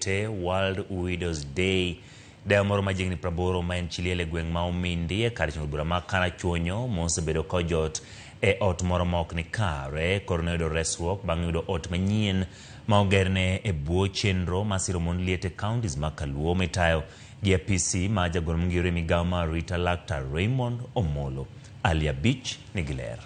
Liete World Widows Day. Dayo moro majigni praboro ma en chiliele gweng ma umindie kar chungo bura ma kana chuonyo mosebedo kojot e ot moro ma ok ni kare koro ne yudo resruok bang' yudo ot manyien ma ogerne e bwo chenro ma siro mon Liete counties ma Kaluo mitayo gi APC ma jagoro mong'ere migawo mar Rita Laktar Raymond Omolo. Alia Beach nigiler.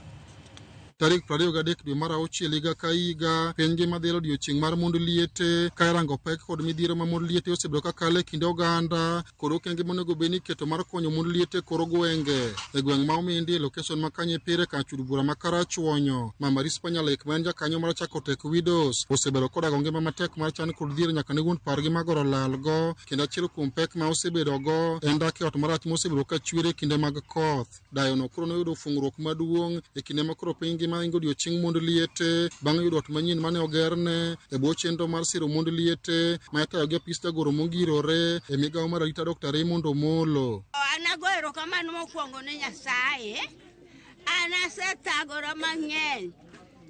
Tarik 23 dwe mar auchiel higa ka higa piny ngima dhialo odiechieng' mar mond liete ka irango pek kod midhiero ma mond liete osebedo ka kale kinde oganda kod okenge monego bed ni iketo mar konyo mond liete koro gwenge e gweng' ma umindi location ma Kanye Pire ka chud bura ma Karachuonyo Mama Rispanya Lake ma en jakanyo mar Chakotech Widows osebedo kodago ngima matek mar chan kod dhier nyaka ne wuon pargi magoro lalgo kendo achiel kuom pek ma osebedo go en dak e ot marach mosebedo ka chwere kinde mag koth. Dayo no koro noyudo fungruok maduong' e kinde ma koro piny ma ingo odiechieng' mond liete bang' yudo ot manyien mane ogerne e bwo chenro mar siro mond liete ma itayo gi apis jagoro mongirore e migawo mar Rita Dr. Raymond Omolo. An ago erokamano mokwongo ne Nyasaye, an asethagora mang'eny,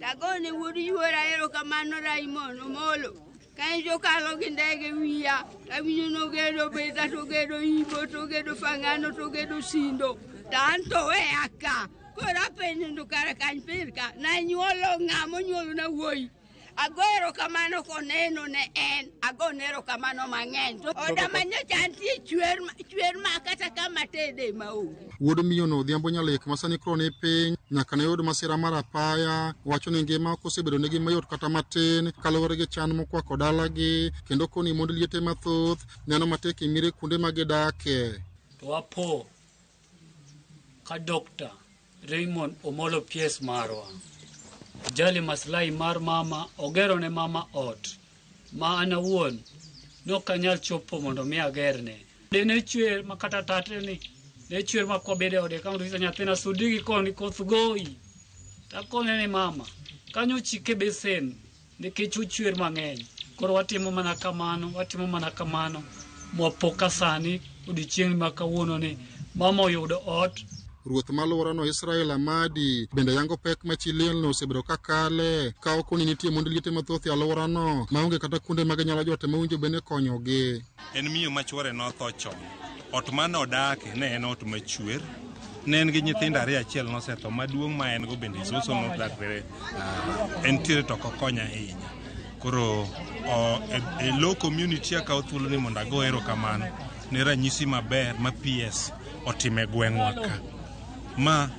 tagone wuod yuora erokamano Raymond Omolo. Ka en jokalo gi ndege wiya, kawinjo nogedo beta, togedo Ibo, togedo Fangano, togedo Sindo, tanto we aka. Kora penjo kare Kany Pirka na nyuolo ng'amo nyuolo na wuoyi agoero kamano koneno ne en agonero kamano mang'eny to oda manyocha antie chwer ma kata kama tede maonge. Wuod miyo no Odhiambo Nyalek ma sani koro ni piny nyaka ne yud masira mar apaya wacho ni ngima ok osebedo negi mayot kata matin kaluwore gi chan mokwako dalagi kendo koni mond liete mathoth neno matek imire kuonde ma gidake. Wapo ka Dr. Raymond Omolo pies marwa jali maslahi mar mama ogero ne mama ot ma ana wuon no kanyal chopo mondo mi agerne de ne chwer makata tate ni ne chwer makobede ode ka risa nyathina sudigi koni koth goyi ta kone ne mama kanyo chike besen ne kechu chwer mang'eny koro watimo mana kamano mopoka sani odiechieng' ma kawuono ni mama oyudo ot. Ruoth malworano Israel Amadi bende yango pek ma chiliel no osebedo ka kale ka okoni nitie mond liete mathoth e alworano maonge kata kuonde mag nyalo jote mawinjo bende konyogi. En miyo machwore notho chon. Ot mane odake ne en ot machwer. Ne en gi nyithindo ariyo achiel nosetho maduong' ma en go bende isoso nodakre entiere to kokonya ahinya. Koro e low community akawo thuolo ni mondo ago erokamano ne ranyisi maber ma PS otime gweng'wa ka. Ma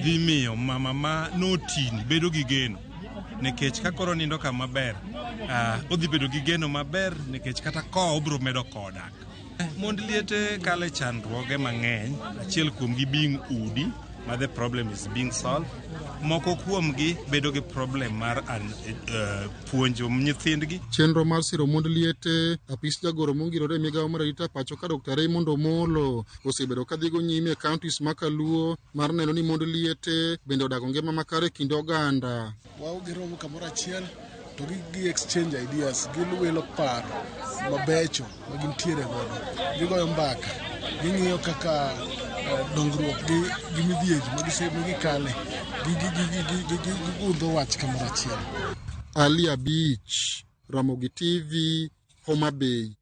dhi miyo mama ma notini bedo gi geno nikech ka koro nindo kama ber odhi bedo gi geno maber nikech kata ko obro medo kodak. Mond liete kale chandruoge mang'eny achiel kuom gi being udi ma the problem is being solved. Moko kuom gi bedo gi problem mar puonjo nyithindgi. Chenro mar siro mond liete apis jagoro mongirore e migawo mar Rita pacho ka Dr. Raymond Omolo osebedo ka dhigo nyime e counties ma Kaluo mar neno ni mond liete bende odago ngima makare kinde oganda. Wagiromo kamoro achiel to gi exchange ideas, giwilo paro mabecho ma gintiere godo, gigoyo mbaka, ging'iyo kaka dongruok gi midhieji magikale gigudho wach kamoro achiel. Alia Beach, Ramogi TV, Homa Bay.